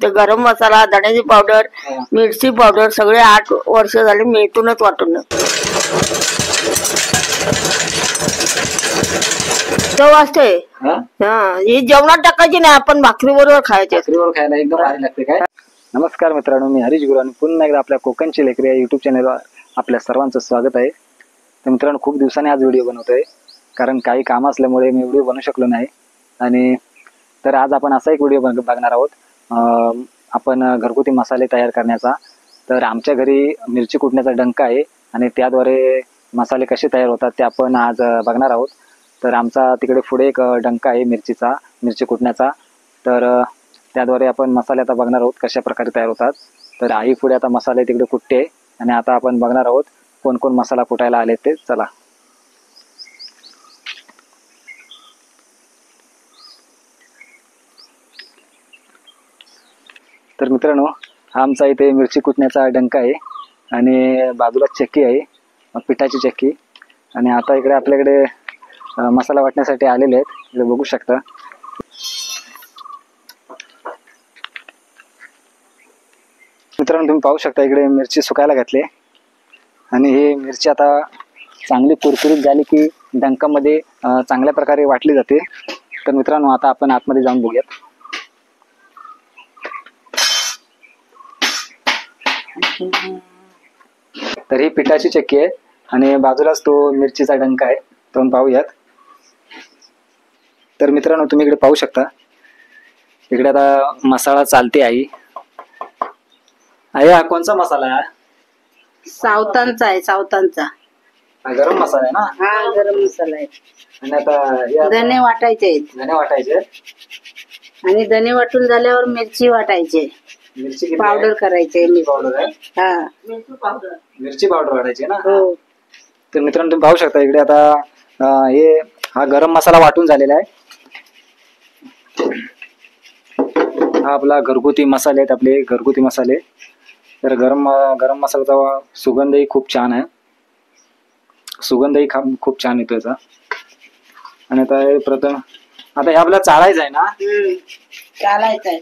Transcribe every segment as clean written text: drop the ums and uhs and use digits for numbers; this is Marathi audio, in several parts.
ते गरम मसाला, धण्याची पावडर, मिरची पावडर सगळे 8 वर्ष झाले मी इथूनच वाटून चव असते. ही जेवणात टाकायची नाही, आपण भाकरी बरोबर खायची. भाकरीवर खायला एकदम भारी लागते काय. नमस्कार मित्रांनो, मी हरीश गुरु आणि पुन्हा एकदा आपल्या कोकणची लेकरी या युट्यूब चॅनलवर आपल्या सर्वांचं स्वागत आहे. तर मित्रांनो, खूप दिवसांनी आज व्हिडिओ बनवतोय, कारण काही काम असल्यामुळे मी व्हिडिओ बनवू शकलो नाही. आणि तर आज आपण असा एक व्हिडिओ बघणार आहोत, आपण घरगुती मसाले तयार करण्याचा. तर आमच्या घरी मिरची कुटण्याचा डंका आहे आणि त्याद्वारे मसाले कसे तयार होतात ते आपण आज बघणार आहोत. तर आमचा तिकडे पुढे एक डंका आहे मिरची कुटण्याचा. तर त्याद्वारे आपण मसाले आता बघणार आहोत कशा प्रकारे तयार होतात. तर आई पुढे आता मसाले तिकडे कुटते आणि आता आपण बघणार आहोत कोण कोण मसाला कुटायला आले ते. चला. तर मित्रांनो, हा आमचा इथे मिरची कुटण्याचा डंका आहे आणि बाजूला चक्की आहे, पिठाची चक्की. आणि आता इकडे आपल्याकडे मसाला वाटण्यासाठी आलेले आहेत, इकडे बघू शकता. मित्रांनो, तुम्ही पाहू शकता इकडे मिरची सुकायला घातली आणि ही मिरची आता चांगली कुरकुरीत झाली की डंकामध्ये चांगल्या प्रकारे वाटली जाते. तर मित्रांनो, आता आपण आतमध्ये जाऊन बघूयात. तर ही पिठाची चक्की आहे आणि बाजूलाच तो मिरचीचा डंका आहे, तो पाहूयात. तर मित्रांनो, तुम्ही इकडे पाहू शकता, इकडे आता मसाला चालते. आई हा कोणचा मसाला आहे? सावतांचा आहे, सावतांचा. गरम मसाला आहे ना? हा, गरम मसाला आहे. आणि आता धने वाटायचे आहेत. धने वाटायचे आणि धने वाटून झाल्यावर मिरची वाटायचे, मिरची पावडर करायचे. पावडर आहे. हा, मिरची पावडर वाटायची ना? हो. तर मित्रांनो, तुम्ही पाहू शकता इकडे आता हा गरम मसाला वाटून झालेला आहे. हा आपला घरगुती मसाले आहेत, आपले घरगुती मसाले. तर गरम मसाल्याचा सुगंधही खूप छान आहे, सुगंधही खूप छान येतो याचा. आणि आता प्रथम आता हे आपल्याला चाळायचं आहे ना? चालायचं आहे.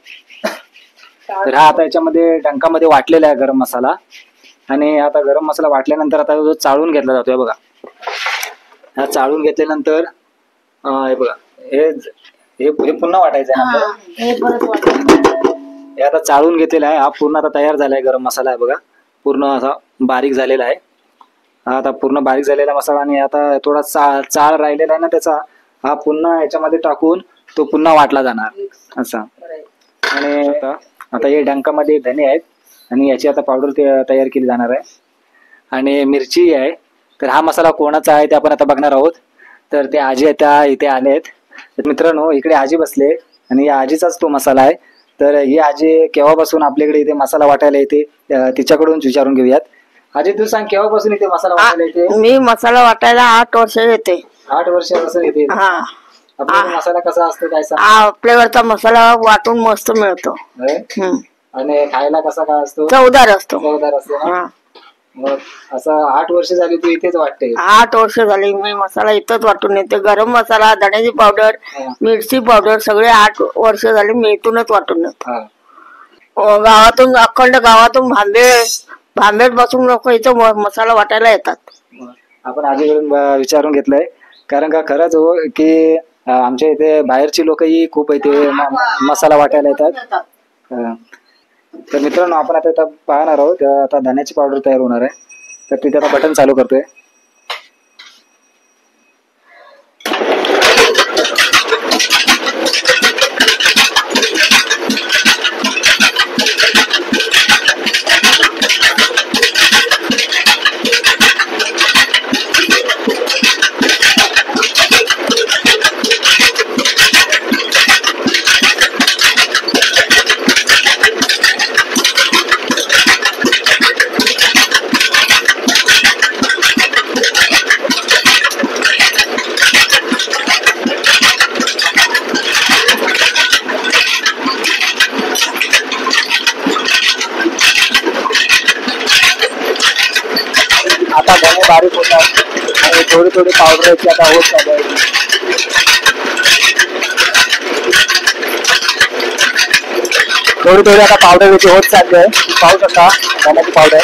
तर हा आता याच्यामध्ये डंकामध्ये वाटलेला आहे गरम मसाला. आणि आता गरम मसाला वाटल्यानंतर आता जो चाळून घेतला जातोय बघा. हा चाळून घेतल्यानंतर हे बघा, हे पुन्हा वाटायचं आहे. हे आता चाळून घेतलेला आहे, हा पूर्ण आता तयार झालाय गरम मसाला आहे बघा. पूर्ण असा बारीक झालेला आहे हा, आता पूर्ण बारीक झालेला मसाला. आणि आता थोडा चाळ राहिलेला आहे ना त्याचा, हा पुन्हा याच्यामध्ये टाकून तो पुन्हा वाटला जाणार असा. आणि आता हे डंकामध्ये धने आहेत आणि याची आता पावडर तयार केली जाणार आहे. आणि मिरची आहे. तर हा मसाला कोणाचा आहे ते आपण आता बघणार आहोत. तर ते आजी आता इथे आले आहेत. तर मित्रांनो, इकडे आजी बसले आणि या आजीचाच तो मसाला आहे. तर ही आजी केव्हापासून आपल्याकडे इथे मसाला वाटायला येते तिच्याकडून विचारून घेऊयात. आजी, तू सांग, केव्हापासून इथे मसाला वाटायला येते? मी मसाला वाटायला 8 वर्ष येते. 8 वर्षापासून येते. आपला मसाला कसा असतो काय सांग? आपल्याकडचा मसाला वाटून मस्त मिळतो आणि खायला कसा काय असतो? चवदार असतो. चवदार असतो ना? मग असं 8 वर्ष झाली तू इथेच वाटते? 8 वर्ष झाली मी मसाला इथंच वाटून येते. गरम मसाला, धण्याची पावडर, मिरची पावडर सगळे 8 वर्ष झाले मी इथूनच वाटून येतो. गावातून, अखंड गावातून भांबेत बसून लोक इथं मसाला वाटायला येतात. आपण आजीकडून विचारून घेतलंय, कारण का खरंच हो की आमच्या इथे बाहेरची लोकही खूप इथे मसाला वाटायला येतात. तर मित्रांनो, आपण आता पाहणार आहोत, आता धण्याची पावडर तयार होणार आहे. तर तिथे आता बटन चालू करतोय. आता धने बारीक होतात आणि थोडी थोडी पावडरची आता होत चालू आहे. थोडी थोडी आता पावडर याची होत चालली आहे, पाहू शकता धण्याची पावडर.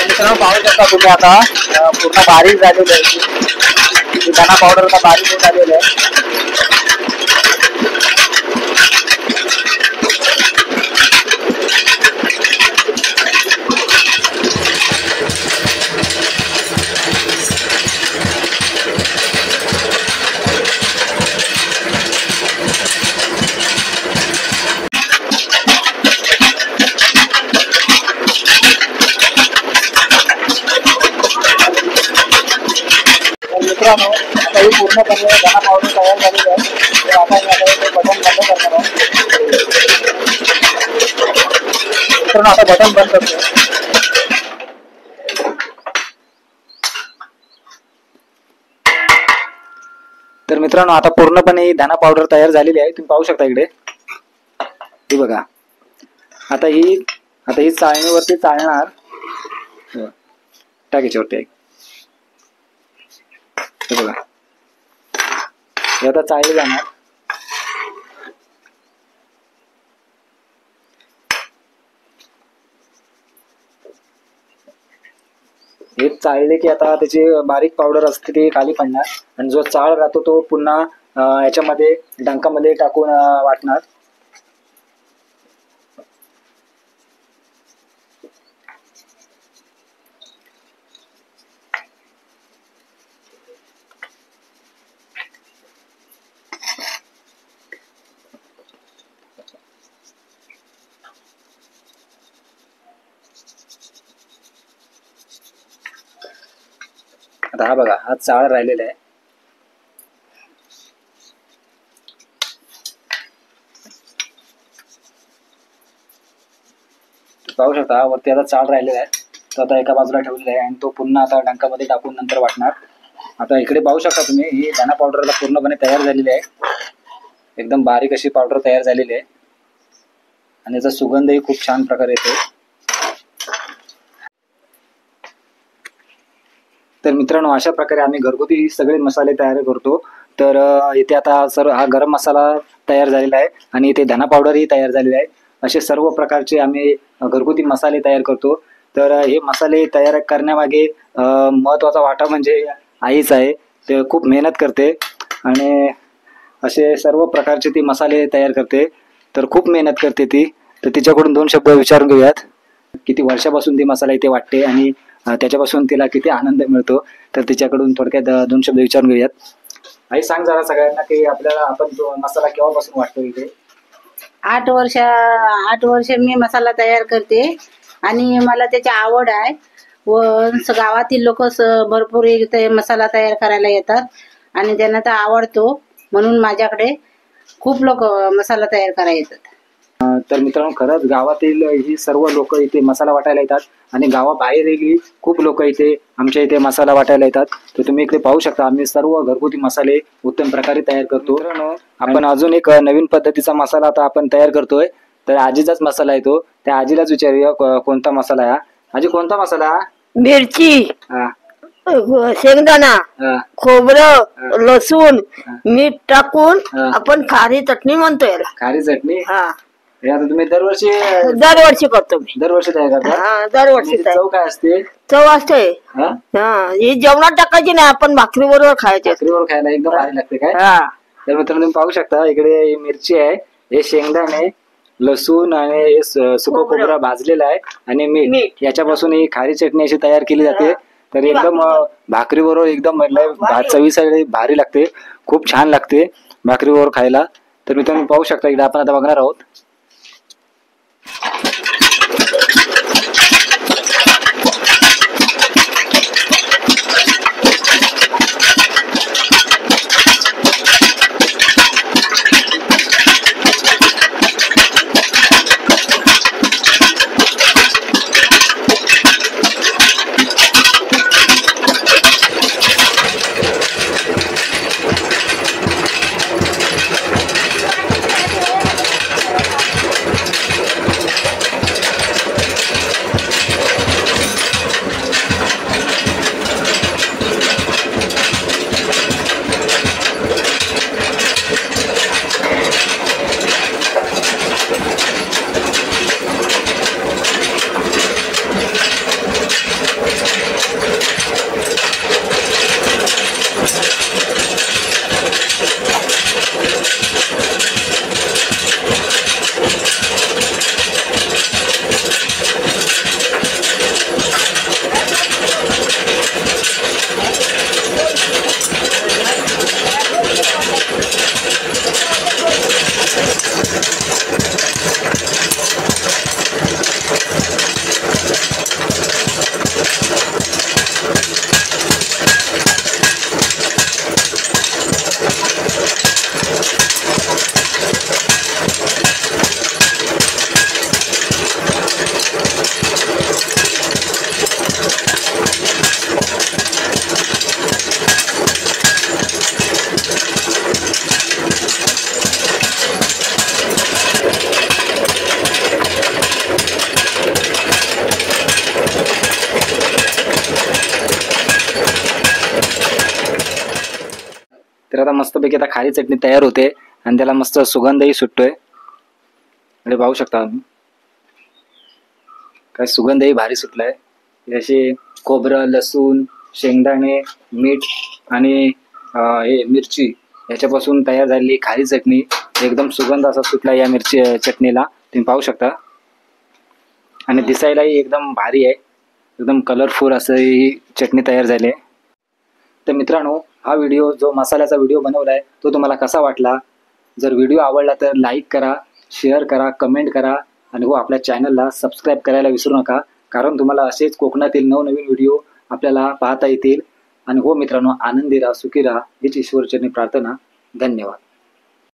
मित्रांनो पाहू शकता तुम्ही आता पूर्ण बारीक झालेली आहे, धना पावडर आता बारीक होत आलेली आहे. मित्रांनो आता ही पूर्णपणे धना पावडर तयार झालेली आहे. तर आता हे बटन बंद करणार आहोत. मित्रांनो आता बटन बंद करतो. तर मित्रांनो आता पूर्णपणे धना पावडर तयार झालेली आहे, तुम्ही पाहू शकता इकडे. हे बघा आता ही चाळणीवरती चालणार. टाकीच्यावरती आहे हे बघा, हे आता चाळली जाणार. हे चाळले की आता त्याची बारीक पावडर असते ती खाली पडणार आणि जो चाळ राहतो तो पुन्हा याच्यामध्ये डंकामध्ये टाकून वाटणार. आता हा बघा हा चाळ राहिलेला आहे. पाहू शकता वरती आता चाळ राहिलेला आहे, तो आता एका बाजूला ठेवलेला आहे आणि तो पुन्हा आता डंकामध्ये टाकून नंतर वाटणार. आता इकडे पाहू शकता तुम्ही ही धना पावडर पूर्णपणे तयार झालेली आहे, एकदम बारीक अशी पावडर तयार झालेली आहे आणि याचा सुगंधही खूप छान प्रकारे येतो. तर मित्रांनो अशा प्रकारे आम्ही घरगुती सगळे मसाले तयार करतो. तर इथे आता हा गरम मसाला तयार झालेला आहे आणि इथे धना पावडरही तयार झालेली आहे. असे सर्व प्रकारचे आम्ही घरगुती मसाले तयार करतो. तर हे मसाले तयार करण्यामागे महत्त्वाचा वाटा म्हणजे आईच आहे. ते खूप मेहनत करते आणि असे सर्व प्रकारचे ती मसाले तयार करते. तर खूप मेहनत करते ती. तर तिच्याकडून 2 शब्द विचारून घेऊयात, किती वर्षापासून ती मसाला इथे वाटते आणि त्याच्यापासून तिला किती आनंद मिळतो. तर तिच्याकडून थोडक्यात 2 शब्द विचारून घेऊयात. आई सांग जरा सगळ्यांना की आपण तो मसाला केव्हापासून वाटतो इथे? 8 वर्ष मी मसाला तयार करते आणि मला त्याची आवड आहे व गावातील लोक भरपूर इथे मसाला तयार करायला येतात आणि त्यांना तर आवडतो, म्हणून माझ्याकडे खूप लोक मसाला तयार करायला येतात. तर मित्रांनो खरंच गावातील ही सर्व लोक इथे मसाला वाटायला येतात आणि गावाबाहेरही खूप लोक इथे आमच्या इथे मसाला वाटायला येतात. तर तुम्ही इकडे पाहू शकता आम्ही सर्व घरगुती मसाले उत्तम प्रकारे तयार करतो. आपण अजून एक नवीन पद्धतीचा मसाला आता आपण तयार करतोय. तर आजीचाच मसाला आहे तो. त्या आजीलाच विचारूया कोणता मसाला आहे. आजी कोणता मसाला? मिरची, शेंगदाणा, खोबरं, लसूण, मीठ टाकून आपण खारी चटणी म्हणतो याला. खारी चटणी? हा. हे आता तुम्ही दरवर्षी करतो मी. दरवर्षी तयार करता? हा दरवर्षी. चव काय असते? चव असते ही जेवणात टाकायची नाही, आपण भाकरी बरोबर खायची. भाकरीवर खायला एकदम भारी लागते काय? तर मित्रांनो तुम्ही पाहू शकता इकडे मिरची आहे, हे शेंगदाणे, लसूण आणि हे सुकं खोबरं भाजलेलं आहे आणि मीठ याच्यापासून ही खारी चटणी अशी तयार केली जाते. तर एकदम भाकरी बरोबर एकदम चवीसाठी भारी लागते, खूप छान लागते भाकरी बरोबर खायला. तर मित्रांनो पाहू शकता इकडे आपण आता बघणार आहोत. आता मस्तपैकी आता खारी चटणी तयार होते आणि त्याला मस्त सुगंधही सुटतोय. आणि पाहू शकता तुम्ही काय सुगंधही भारी सुटलाय. असे खोबरं, लसूण, शेंगदाणे, मीठ आणि हे मिरची याच्यापासून तयार झालेली खारी चटणी. एकदम सुगंध असा सुटला या मिरची चटणीला, तुम्ही पाहू शकता. आणि दिसायलाही एकदम भारी आहे, एकदम कलरफुल असं ही चटणी तयार झाली आहे. तर मित्रांनो, हा व्हिडिओ जो मसाल्याचा व्हिडिओ बनवलाय तो तुम्हाला कसा वाटला? जर व्हिडिओ आवडला तर लाईक करा, शेअर करा, कमेंट करा आणि आपल्या चॅनलला सबस्क्राईब करायला विसरू नका, कारण तुम्हाला असेच कोकणातील नवनवीन व्हिडिओ आपल्याला पाहता येतील. आणि मित्रांनो, आनंदी राहा, सुखी राहा हीच ईश्वरचरणी प्रार्थना. धन्यवाद.